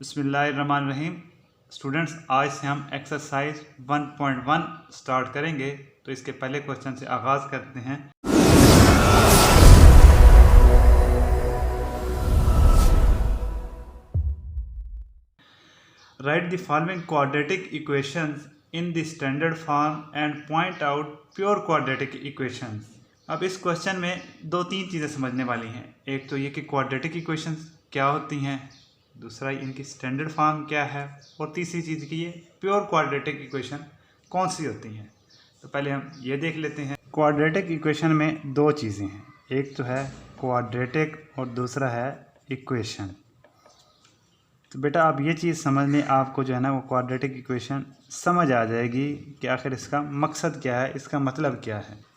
बिस्मिल्लाहिर्रहमानिर्रहीम। स्टूडेंट्स, आज से हम एक्सरसाइज 1.1 स्टार्ट करेंगे। तो इसके पहले क्वेश्चन से आगाज़ करते हैं। Right the following quadratic equations in the standard form and point out pure quadratic equations. अब इस क्वेश्चन में दो तीन चीज़ें समझने वाली हैं। एक तो ये कि क्वाड्रेटिक इक्वेशंस क्या होती हैं, दूसरा इनकी स्टैंडर्ड फॉर्म क्या है, और तीसरी चीज़ की ये प्योर क्वाड्रेटिक इक्वेशन कौन सी होती हैं। तो पहले हम ये देख लेते हैं। क्वाड्रेटिक इक्वेशन में दो चीज़ें हैं, एक तो है क्वाड्रेटिक और दूसरा है इक्वेशन। तो बेटा आप ये चीज़ समझ लें, आपको जो है ना वो क्वाड्रेटिक इक्वेशन समझ आ जाएगी कि आखिर इसका मकसद क्या है, इसका मतलब क्या है।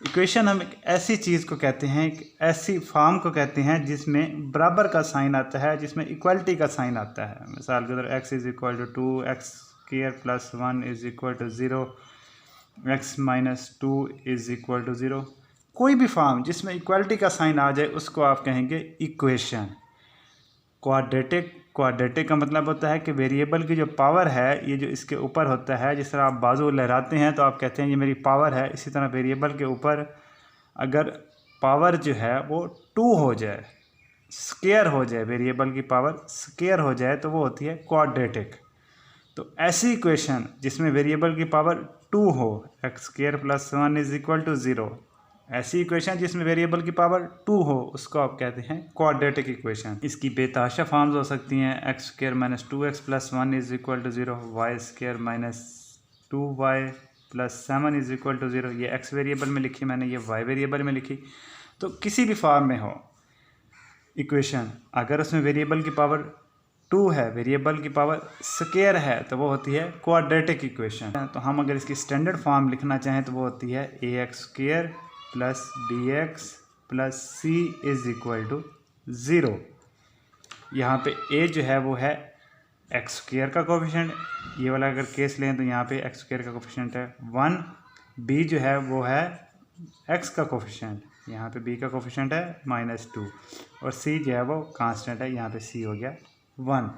इक्वेशन हम एक ऐसी चीज़ को कहते हैं, एक ऐसी फॉर्म को कहते हैं जिसमें बराबर का साइन आता है, जिसमें इक्वलिटी का साइन आता है। मिसाल के तौर x is equal to 2 x square plus 1 is equal to 0, x minus 2 is equal to 0। कोई भी फॉर्म जिसमें इक्वलिटी का साइन आ जाए उसको आप कहेंगे इक्वेशन। क्वाड्रेटिक का मतलब होता है कि वेरिएबल की जो पावर है, ये जो इसके ऊपर होता है, जिस तरह आप बाजू लहराते हैं तो आप कहते हैं ये मेरी पावर है, इसी तरह वेरिएबल के ऊपर अगर पावर जो है वो 2 हो जाए, स्क्वायर हो जाए, वेरिएबल की पावर स्क्वायर हो जाए, तो वो होती है क्वाड्रेटिक। तो ऐसी इक्वेशन जिसमें वेरिएबल की पावर 2 हो, x square plus 1 is equal to 0, ऐसी इक्वेशन जिसमें वेरिएबल की पावर 2 हो उसको आप कहते हैं क्वाड्रेटिक इक्वेशन। इसकी बेतहाशा फॉर्म्स हो सकती हैं, x square minus 2x plus 1 is equal to 0, y square minus 2y plus 7 is equal to 0। ये एक्स वेरिएबल में लिखी मैंने, ये वाई वेरिएबल में लिखी। तो किसी भी फॉर्म में हो इक्वेशन, अगर उसमें वेरिएबल की पावर 2 है, वेरिएबल की पावर स्क्वायर है, तो वो होती है क्वाड्रेटिक इक्वेशन। तो हम अगर इसकी स्टैंडर्ड फॉर्म लिखना चाहें तो वो होती है ax square plus bx plus c is equal to 0। यहाँ पे a जो है वो है एक्स स्क्वायर का कोफिशिएंट, ये वाला अगर केस लें तो यहाँ पे एक्स स्क्वायर का कोफिशिएंट है 1, b जो है वो है x का कोफिशिएंट, यहाँ पे b का कोफिशिएंट है -2, और c जो है वो कांस्टेंट है, यहाँ पे c हो गया 1।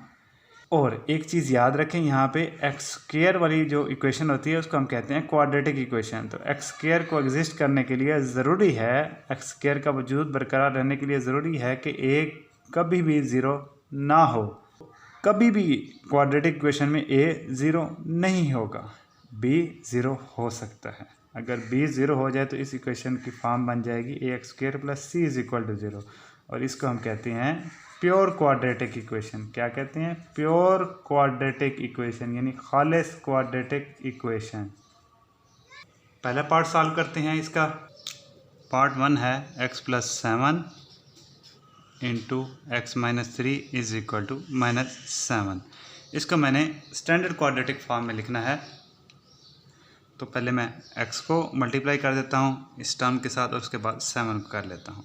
और एक चीज़ याद रखें, यहाँ पे एक्स स्क्वायर वाली जो इक्वेशन होती है उसको हम कहते हैं क्वाड्रेटिक इक्वेशन। तो एक्स स्क्वायर को एग्जिस्ट करने के लिए ज़रूरी है, एक्स स्क्वायर का वजूद बरकरार रहने के लिए ज़रूरी है कि a कभी भी 0 ना हो। कभी भी क्वाड्रेटिक इक्वेशन में a 0 नहीं होगा, b 0 हो सकता है। अगर b 0 हो जाए तो इस इक्वेशन की फॉर्म बन जाएगी ax square plus c is equal to 0, और इसको हम कहते हैं प्योर क्वाड्रेटिक इक्वेशन। क्या कहते हैं? प्योर क्वाड्रेटिक इक्वेशन, यानी खालिस क्वाड्रेटिक इक्वेशन। पहला पार्ट सॉल्व करते हैं इसका। पार्ट 1 है x plus 7 into x minus 3 is equal to -7। इसको मैंने स्टैंडर्ड क्वाड्रेटिक फॉर्म में लिखना है। तो पहले मैं x को मल्टीप्लाई कर देता हूँ इस टर्म के साथ, और उसके बाद 7 को कर लेता हूँ।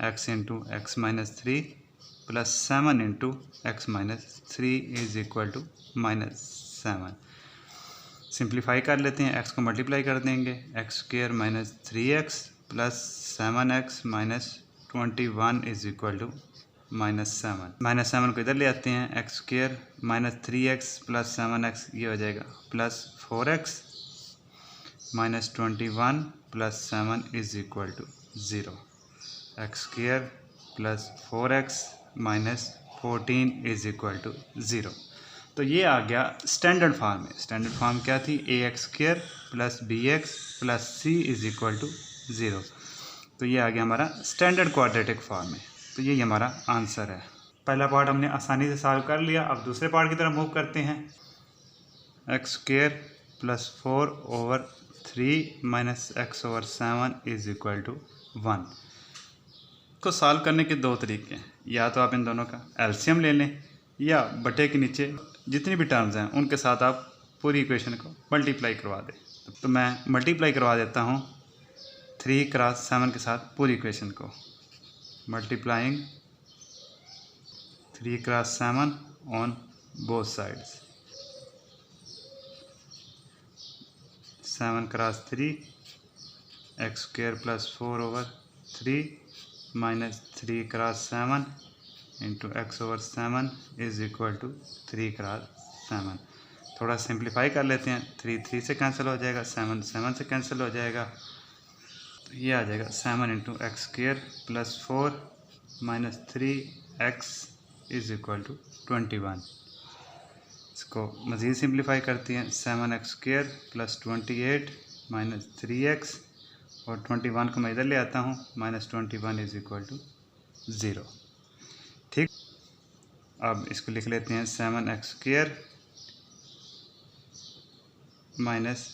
x into x minus 3 plus 7 into x minus 3 is equal to -7। Simplify कर लेते हैं, x को मल्टीप्लाई कर देंगे, x square minus 3x plus 7x minus 21 is equal to -7 को इधर ले आते हैं, x square minus 3x plus 7x ये हो जाएगा plus 4x minus 21 plus 7 is equal to 0। X square plus 4x minus 14 is equal to 0। तो ये आ गया स्टैंडर्ड फॉर्म में। स्टैंडर्ड फॉर्म क्या थी? ax square plus bx plus c is equal to 0। तो ये आ गया हमारा स्टैंडर्ड क्वाड्रेटिक फॉर्म में। तो ये हमारा आंसर है। पहला पार्ट हमने आसानी से सॉल्व कर लिया। अब दूसरे पार्ट की तरफ मूव करते हैं। X square plus 4 over 3 minus x over 7 is equal to 1। को सॉल्व करने के दो तरीके हैं, या तो आप इन दोनों का एलसीएम ले लें, या बटे के नीचे जितनी भी टर्म्स हैं उनके साथ आप पूरी इक्वेशन को मल्टीप्लाई करवा दें। तो मैं मल्टीप्लाई करवा देता हूँ 3 क्रॉस 7 के साथ पूरी इक्वेशन को। Multiplying 3 cross 7 on both sides, 7 cross 3 x square plus 4 over 3 minus 3 cross 7 into x over 7 is equal to 3 cross 7। थोड़ा सिंप्लीफाई कर लेते हैं। 3 3 से कैंसिल हो जाएगा, 7 7 से कैंसिल हो जाएगा, तो ये आ जाएगा 7 into x square plus 4 minus 3x is equal to 21। इसको मज़ीद सिंप्लीफाई करते हैं। 7x² प्लस 28 माइनस 3x और 21 को मैं इधर ले आता हूँ, माइनस 21 इज़ इक्वल टू 0। ठीक, अब इसको लिख लेते हैं 7x² minus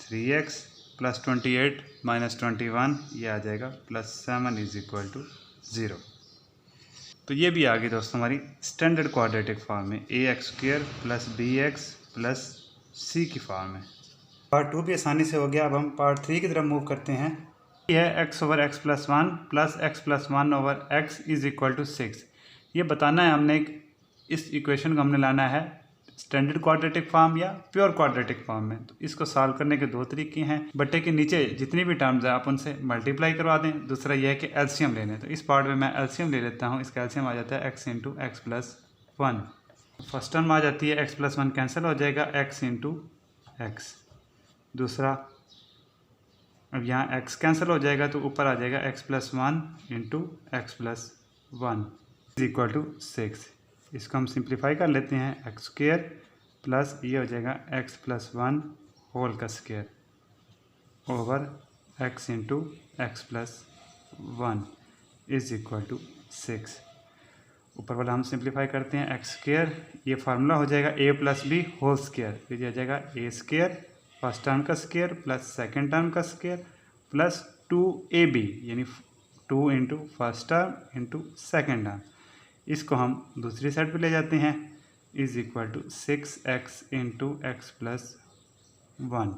3x plus 28 minus 21, ये आ जाएगा प्लस 7 इज़ इक्वल टू 0। तो ये भी आ गई दोस्तों हमारी स्टैंडर्ड क्वाड्रेटिक फॉर्म में, ax² plus bx plus c की फॉर्म में। पार्ट 2 भी आसानी से हो गया। अब हम पार्ट 3 की तरफ मूव करते हैं। ये है x over x plus 1 plus x plus 1 over x is equal to 6। ये बताना है हमने, इस इक्वेशन को हमने लाना है स्टैंडर्ड क्वाड्रेटिक फॉर्म या प्योर क्वाड्रेटिक फॉर्म में। तो इसको सॉल्व करने के दो तरीके हैं। बट्टे के नीचे जितनी भी टर्म्स है आप उनसे मल्टीप्लाई करवा दें। दूसरा यह है कि एलसीएम ले लें। तो इस पार्ट में मैं एलसीएम ले लेता हूँ। इसका एलसीएम आ जाता है x into x plus 1। First term आ जाती है x प्लस 1 कैंसिल हो जाएगा, x इंटू एक्स। दूसरा, अब यहाँ x कैंसिल हो जाएगा तो ऊपर आ जाएगा x plus 1 into x plus 1 is equal to 6। इसको हम सिंप्लीफाई कर लेते हैं। x² प्लस ये हो जाएगा x प्लस 1 होल का square over x into x plus 1 is equal to 6। ऊपर वाला हम सिंप्लीफाई करते हैं। x², ये फार्मूला हो जाएगा a plus b whole square, फिर यह जाएगा a² फर्स्ट टर्म का स्क्वायर प्लस सेकेंड टर्म का स्क्वायर प्लस 2ab, यानी 2 into first term into second term. इसको हम दूसरी साइड पे ले जाते हैं, is equal to 6x into x plus 1।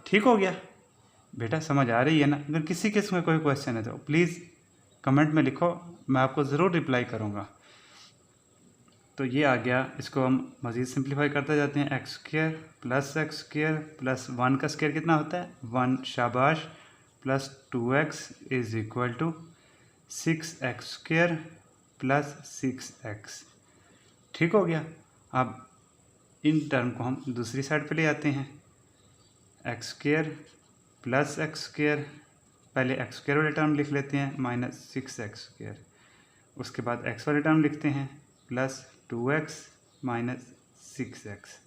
ठीक हो गया बेटा, समझ आ रही है ना? अगर किसी किस्म में कोई क्वेश्चन है तो प्लीज़ कमेंट में लिखो, मैं आपको ज़रूर रिप्लाई करूँगा। तो ये आ गया। इसको हम मज़ीद सिंप्लीफाई करते जाते हैं। x² प्लस x² प्लस 1 का स्क्वायर कितना होता है 1, शाबाश, plus 2x is equal to 6x² plus 6x। ठीक हो गया। अब इन टर्म को हम दूसरी साइड पे ले आते हैं। x² प्लस x², पहले x² वाले टर्म लिख लेते हैं माइनस 6x², उसके बाद x वाले टर्म लिखते हैं प्लस 2x माइनस 6x।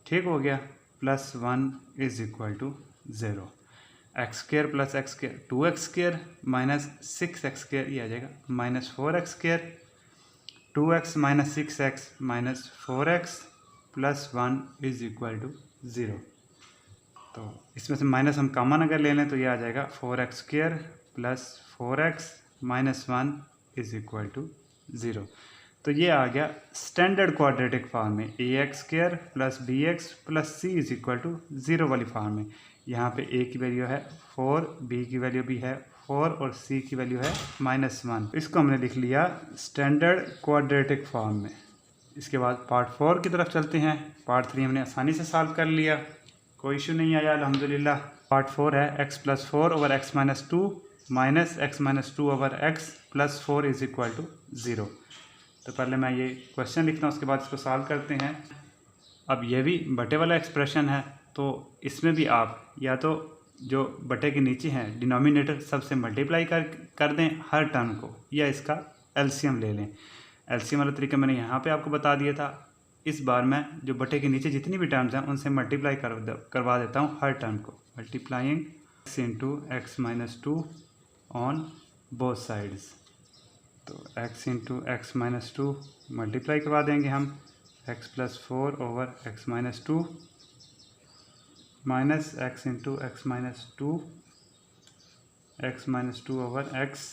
ठीक हो गया। Plus 1 is equal to 0। x² plus x², 2x² minus 6x², ये आ जाएगा minus 4x², 2x minus 6x minus 4x plus 1 is equal to 0। तो इसमें से माइनस हम कॉमन अगर ले लें तो ये आ जाएगा 4x² plus 4x minus 1 is equal to 0। तो ये आ गया स्टैंडर्ड क्वाड्रेटिक फॉर्म में, ax² plus bx plus c is equal to 0 वाली फॉर्म में। यहाँ पे a की वैल्यू है 4, b की वैल्यू भी है 4 और c की वैल्यू है -1। इसको हमने लिख लिया स्टैंडर्ड क्वाड्रेटिक फॉर्म में। इसके बाद पार्ट 4 की तरफ चलते हैं। पार्ट 3 हमने आसानी से सॉल्व कर लिया, कोई इशू नहीं आया अल्हम्दुलिल्लाह। पार्ट 4 है x plus 4 over x minus 2 minus x minus 2 over x plus 4 is equal to 0। तो पहले मैं ये क्वेश्चन लिखता हूँ, उसके बाद इसको सॉल्व करते हैं। अब ये भी बटे वाला एक्सप्रेशन है, तो इसमें भी आप या तो जो बटे के नीचे हैं डिनोमिनेटर सबसे मल्टीप्लाई कर दें हर टर्म को, या इसका एलसीएम ले लें। एलसीएम वाला तरीका मैंने यहाँ पे आपको बता दिया था। इस बार मैं जो बटे के नीचे जितनी भी टर्म्स हैं उनसे मल्टीप्लाई करवा देता हूँ हर टर्म को। Multiplying x into x minus 2 on both sides. तो x into x minus 2 multiply करवा देंगे हम x plus 4 over x minus 2 minus x into x minus 2 x minus 2 over x।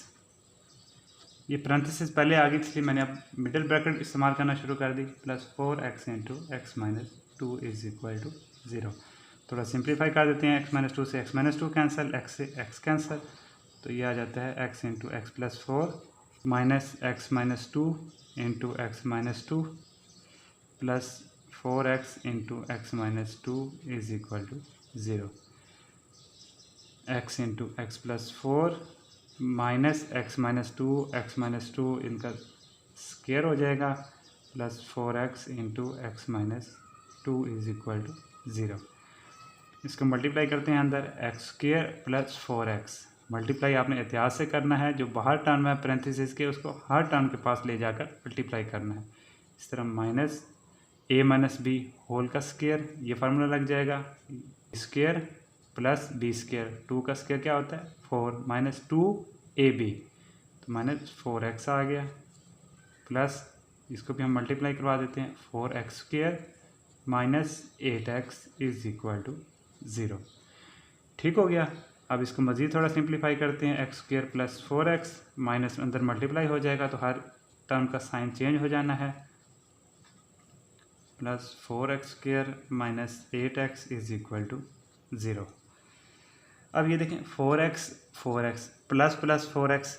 ये पैरेंथेसिस पहले आ गई इसलिए मैंने अब मिडिल ब्रैकेट इस्तेमाल करना शुरू कर दी, plus 4x into x minus 2 is equal to 0। थोड़ा सिंप्लीफाई कर देते हैं। x माइनस 2 से x माइनस 2 कैंसिल, x से x कैंसिल, तो ये आ जाता है x into x plus 4 minus x minus 2 into x minus 2 plus 4x into x minus 2 is equal to 0। x into x plus 4 minus x minus 2, x minus 2 इनका square हो जाएगा plus 4x into x minus 2 is equal to 0। इसको multiply करते हैं अंदर, x square plus 4x। Multiply आपने एहतियात से करना है, जो बाहर टर्म है पैरेंथेसिस के उसको हर टर्म के पास ले जाकर मल्टीप्लाई करना है। इस तरह minus a minus b whole का स्क्वायर, ये फार्मूला लग जाएगा, स्क्वायर प्लस बी स्क्वायर, 2 का स्क्वायर क्या होता है 4, माइनस 2ab, तो माइनस 4x आ गया, प्लस इसको भी हम मल्टीप्लाई करवा देते हैं, 4x square minus 8x is equal to 0। ठीक हो गया। अब इसको मज़ीद थोड़ा सिंप्लीफाई करते हैं, x square plus 4x minus अंदर मल्टीप्लाई हो जाएगा तो हर टर्म का साइन चेंज हो जाना है, plus 4x square minus 8x is equal to 0। अब ये देखें 4x प्लस प्लस 4x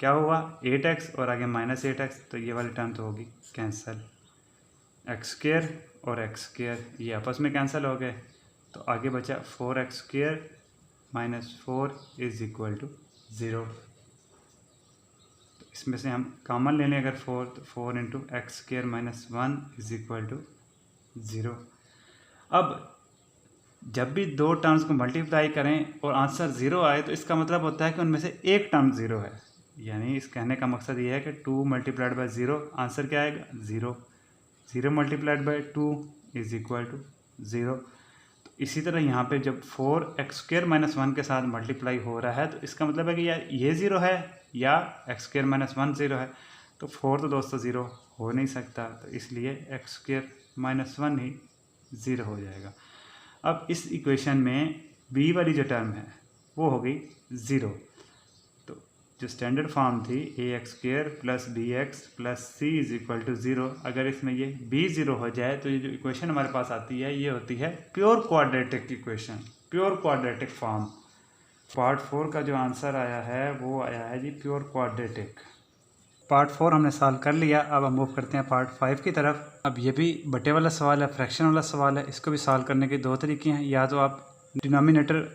क्या हुआ 8x और आगे माइनस 8x, तो ये वाली टर्म तो होगी कैंसिल, एक्स स्क्वायर और एक्स स्क्वायर ये आपस में कैंसिल हो गए, तो आगे बचा 4x square minus 4 is equal to 0। तो इसमें से हम कॉमन ले लें अगर 4, तो 4 into x square minus 1 is equal to 0। अब जब भी दो टर्म्स को मल्टीप्लाई करें और आंसर 0 आए तो इसका मतलब होता है कि उनमें से एक टर्म 0 है, यानी इस कहने का मकसद ये है कि 2 मल्टीप्लाइड बाई 0 आंसर क्या आएगा 0, 0 multiplied by 2 is equal to 0। तो इसी तरह यहाँ पे जब 4x स्क्वायर माइनस 1 के साथ मल्टीप्लाई हो रहा है तो इसका मतलब है कि या ये 0 है या x स्क्वायर माइनस 1 0 है, तो 4 तो दोस्तों 0 हो नहीं सकता, तो इसलिए x स्क्वायर माइनस 1 ही 0 हो जाएगा। अब इस इक्वेशन में b वाली जो टर्म है वो हो गई 0, तो जो स्टैंडर्ड फॉर्म थी ax square plus bx plus c is equal to 0, अगर इसमें ये b 0 हो जाए तो ये जो इक्वेशन हमारे पास आती है ये होती है pure quadratic equation, pure quadratic form. Part 4 का जो आंसर आया है वो आया है जी प्योर क्वाड्रेटिक। पार्ट 4 हमने सॉल्व कर लिया, अब हम मूव करते हैं पार्ट 5 की तरफ। अब ये भी बटे वाला सवाल है, फ्रैक्शन वाला सवाल है, इसको भी सॉल्व करने के दो तरीके हैं, या तो आप डिनोमिनेटर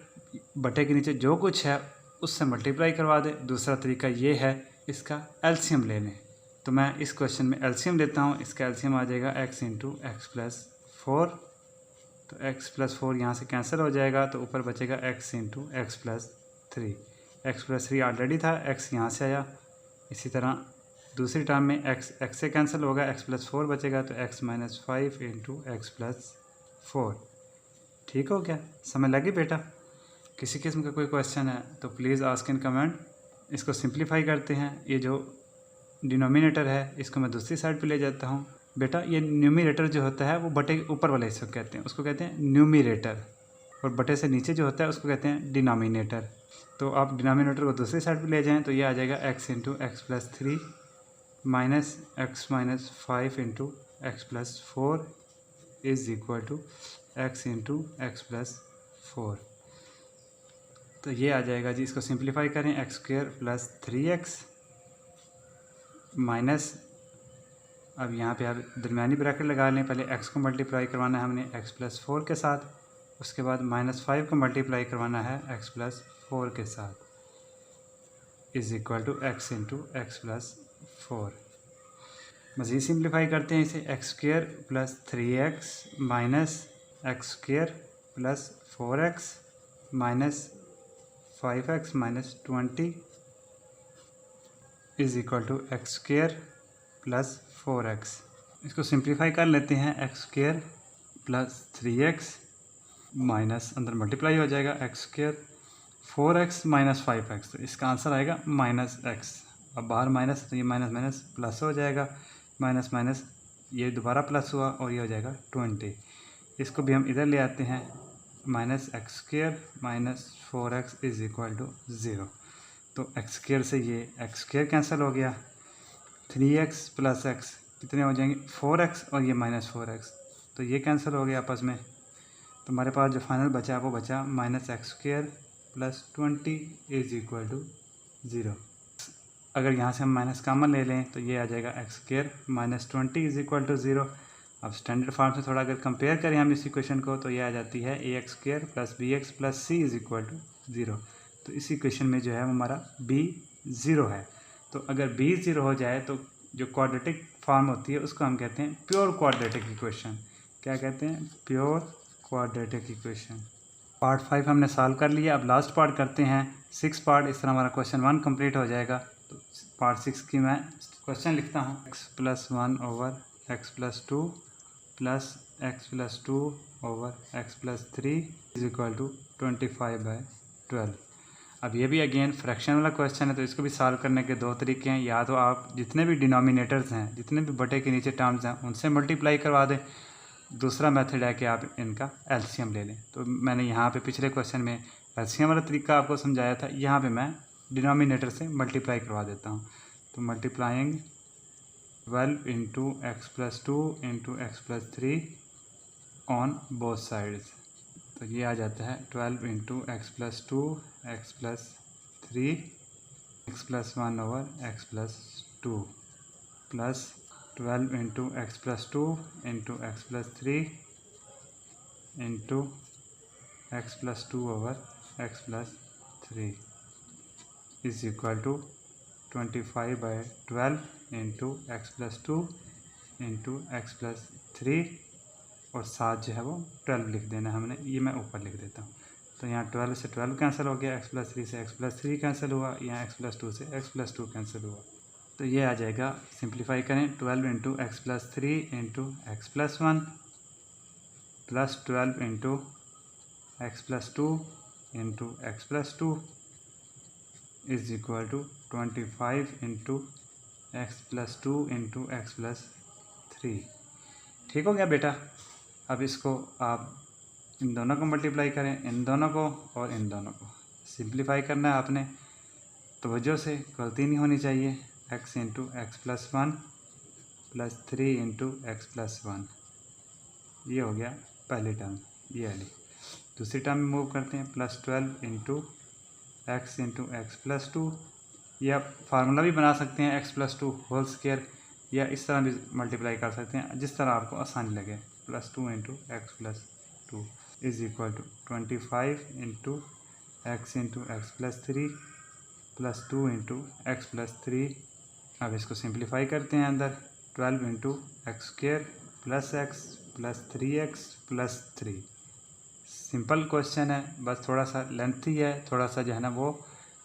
बटे के नीचे जो कुछ है उससे मल्टीप्लाई करवा दें, दूसरा तरीका ये है इसका एलसीएम ले लें। तो मैं इस क्वेश्चन में एलसीएम लेता हूँ, इसका एलसीएम आ जाएगा x इंटू एक्स प्लस 4, तो x प्लस 4 यहाँ से कैंसिल हो जाएगा, तो ऊपर बचेगा x into x plus 3, x plus 3 already था, x यहाँ से आया, इसी तरह दूसरी टर्म में x से कैंसिल होगा, x प्लस 4 बचेगा, तो x minus 5 into x plus 4। ठीक हो गया, समझ लगी बेटा? किसी किस्म का कोई क्वेश्चन है तो प्लीज़ आस्क इन कमेंट। इसको सिंप्लीफाई करते हैं, ये जो डिनोमिनेटर है इसको मैं दूसरी साइड पे ले जाता हूँ। बेटा ये न्यूमिनेटर जो होता है वो बटे के ऊपर वाले हिस्से को कहते हैं, उसको कहते हैं न्यूमिनेटर, और बटे से नीचे जो होता है उसको कहते हैं डिनोमिनेटर। तो आप डिनोमिनेटर को दूसरी साइड पे ले जाएं तो ये आ जाएगा x into x plus 3 minus x minus 5 into x plus 4 is equal to x into x plus 4। तो ये आ जाएगा जी, इसको सिंप्लीफाई करें, x square plus 3x minus, अब यहाँ पे आप दरमियानी ब्रैकेट लगा लें, पहले x को मल्टीप्लाई करवाना है हमने x प्लस 4 के साथ, उसके बाद माइनस 5 को मल्टीप्लाई करवाना है x प्लस 4 के साथ, is equal to x into x plus 4। मज़ीद सिंप्लीफाई करते हैं इसे, x square plus 3x minus x square plus 4x minus 5x minus 20 is equal to x square plus 4x। इसको सिंप्लीफाई कर लेते हैं, x square plus 3x minus अंदर multiply हो जाएगा x square 4x minus 5x, तो इसका answer आएगा माइनस x। अब बाहर माइनस तो ये माइनस माइनस प्लस हो जाएगा, माइनस माइनस ये दोबारा प्लस हुआ और ये हो जाएगा 20। इसको भी हम इधर ले आते हैं, minus x square minus 4x is equal to 0। तो एक्स स्क्वायर से ये एक्स स्क्वायर कैंसिल हो गया, 3x प्लस x कितने हो जाएंगे 4x, और ये माइनस 4x, तो ये कैंसिल हो गया आपस में। तो हमारे पास जो फाइनल बचा वो बचा minus x square plus 20 is equal to 0। अगर यहाँ से हम माइनस कॉमन ले लें तो ये आ जाएगा x square minus 20 is equal to 0। अब स्टैंडर्ड फॉर्म से थोड़ा अगर कंपेयर करें हम इस इक्वेशन को तो ये आ जाती है a x square plus b x plus c is equal to 0। तो इस इक्वेशन में जो है हमारा b 0 है। तो अगर b 0 हो जाए तो जो क्वाड्रेटिक फॉर्म होती है उसको हम कहते हैं प्योर क्वाड्रेटिक इक्वेशन। क्या कहते हैं? Pure quadratic equation. पार्ट 5 हमने सॉल्व कर लिया। अब लास्ट पार्ट करते हैं 6 पार्ट। इस तरह हमारा क्वेश्चन 1 कंप्लीट हो जाएगा। तो पार्ट 6 की मैं क्वेश्चन लिखता हूँ। x+1 over x+2 plus x+2 over x+3 is equal to 25/12। अब ये भी अगेन फ्रैक्शन वाला क्वेश्चन है, तो इसको भी सॉल्व करने के दो तरीके हैं। या तो आप जितने भी डिनोमिनेटर्स हैं, जितने भी बटे के नीचे टर्म्स हैं, उनसे मल्टीप्लाई करवा दें। दूसरा मेथड है कि आप इनका एलसीएम ले लें। तो मैंने यहाँ पे पिछले क्वेश्चन में एलसीएम वाला तरीका आपको समझाया था। यहाँ पे मैं डिनोमिनेटर से मल्टीप्लाई करवा देता हूँ। तो multiplying 12 into x+2 into x+3 on both sides. तो ये आ जाता है 12 into x+2 x+3 x+1 over x+2 plus 12 into x+2 into x+3 into x+2 over x+3 is equal to 25/12 into x+2 into x+3 और साथ जो है वो 12 लिख देना है हमने। ये मैं ऊपर लिख देता हूँ। तो यहाँ 12 से 12 कैंसिल हो गया, x+3 से x+3 कैंसिल हुआ, यहाँ x+2 से x+2 कैंसिल हुआ। तो ये आ जाएगा, सिंप्लीफाई करें, 12 into x+3 into x+1 plus 12 into x+2 into x+2 is equal to 25 into x+2 into x+3। ठीक हो गया बेटा। अब इसको आप इन दोनों को मल्टीप्लाई करें, इन दोनों को और इन दोनों को। सिंप्लीफाई करना है आपने, तवज्जो से, गलती नहीं होनी चाहिए। x into x+1 plus 3 into x+1, ये हो गया पहली टर्म, ये वाली। दूसरी टर्म में मूव करते हैं, plus 12 into x into x+2। या फार्मूला भी बना सकते हैं x+2 होल स्क्वायर, या इस तरह भी मल्टीप्लाई कर सकते हैं, जिस तरह आपको आसानी लगे। Plus 2 into x+2 is equal to 25 into x into x+3 plus 2 into x+3। अब इसको सिंप्लीफाई करते हैं अंदर, 12 into x² plus x plus 3x plus 3। Simple question है, बस थोड़ा सा लेंथी है, थोड़ा सा जो है ना वो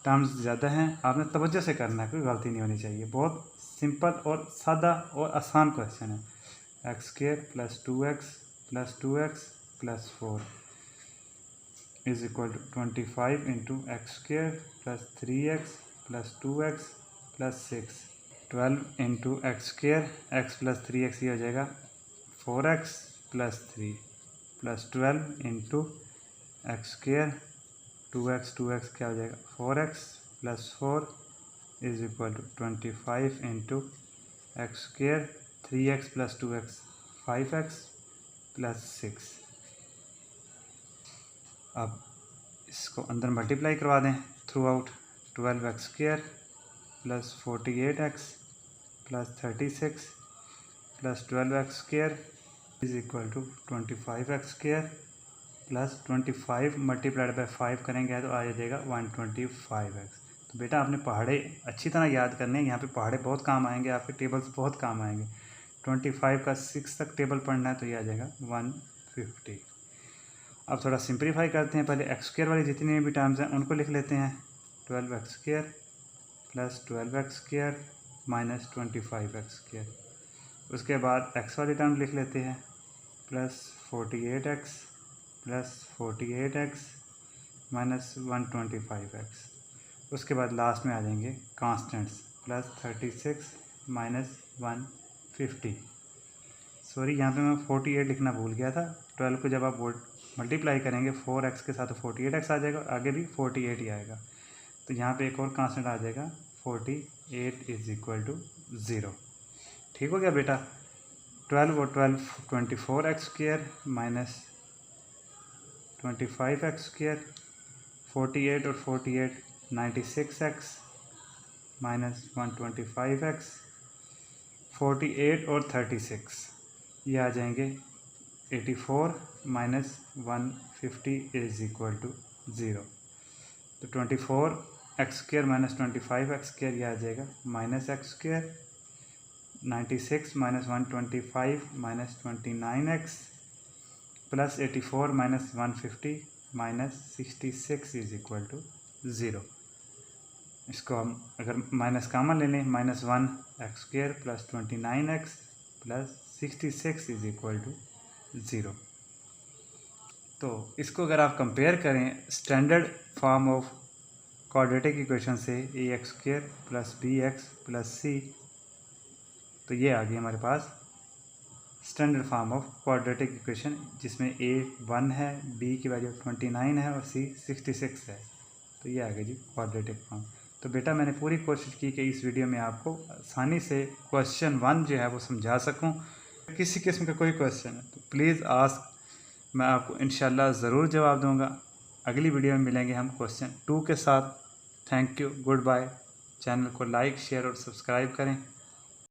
टर्म्स ज़्यादा हैं। आपने तवज्जो से करना है, कोई गलती नहीं होनी चाहिए। बहुत सिंपल और सादा और आसान क्वेश्चन है। x² plus 2x plus 2x plus 4 is equal to 25 into x² plus 3x plus 2x plus 6। 12 into x² x plus 3x, ये हो जाएगा 4x plus 3 plus 12 into x² 2x क्या हो जाएगा 4x plus 4 is equal to 25 into x² 3x plus 2x 5x plus 6। अब इसको अंदर multiply करवा दें throughout, 12x² plus 48x plus 36 plus 12x² is equal to 25x² plus 25 multiplied by 5 करेंगे तो आ जाएगा 125x। तो बेटा आपने पहाड़े अच्छी तरह याद करने हैं, यहाँ पे पहाड़े बहुत काम आएंगे, आपके टेबल्स बहुत काम आएंगे। 25 का 6 तक टेबल पढ़ना है तो ये आ जाएगा 150। अब थोड़ा सिंप्लीफाई करते हैं। पहले x² वाली जितनी भी टर्म्स हैं उनको लिख लेते हैं, 12x² plus 12x² minus 25x²। उसके बाद x वाली टर्म लिख लेते हैं, plus 48x plus 48x minus 125x। उसके बाद लास्ट में आ जाएंगे कांस्टेंट्स, प्लस 36 माइनस 150। सॉरी, यहाँ पे मैं 48 लिखना भूल गया था। 12 को जब आप मल्टीप्लाई करेंगे 4x के साथ तो 48x आ जाएगा, आगे भी 48 ही आएगा। तो यहाँ पे एक और कांस्टेंट आ जाएगा 48 इज इक्वल टू 0। ठीक हो गया बेटा। 12 और 12 24x² माइनस 25x², 48 और 48 96x माइनस 125x, 48 और 36 ये आ जाएंगे 84 माइनस 150 इज इक्वल टू 0। तो 24x² माइनस 25x² ये आ जाएगा minus x², 96 minus 125 minus 29x plus 84 minus 150 minus 66 is equal to 0। इसको हम अगर माइनस कामन ले लें, minus 1x² plus 29x plus 66 is equal to 0। तो इसको अगर आप कंपेयर करें standard form of quadratic equation से ax² plus bx plus c, तो ये आ गई हमारे पास standard form of quadratic equation, जिसमें a 1 है, b की वैल्यू 29 है और c 66 है। तो ये आ गई जी क्वाड्रेटिक फॉर्म। तो बेटा मैंने पूरी कोशिश की कि इस वीडियो में आपको आसानी से क्वेश्चन 1 जो है वो समझा सकूं। किसी किस्म का कोई क्वेश्चन है तो प्लीज़ आस्क, मैं आपको इंशाल्लाह ज़रूर जवाब दूंगा। अगली वीडियो में मिलेंगे हम क्वेश्चन 2 के साथ। Thank you, goodbye. Channel को लाइक, शेयर और सब्सक्राइब करें।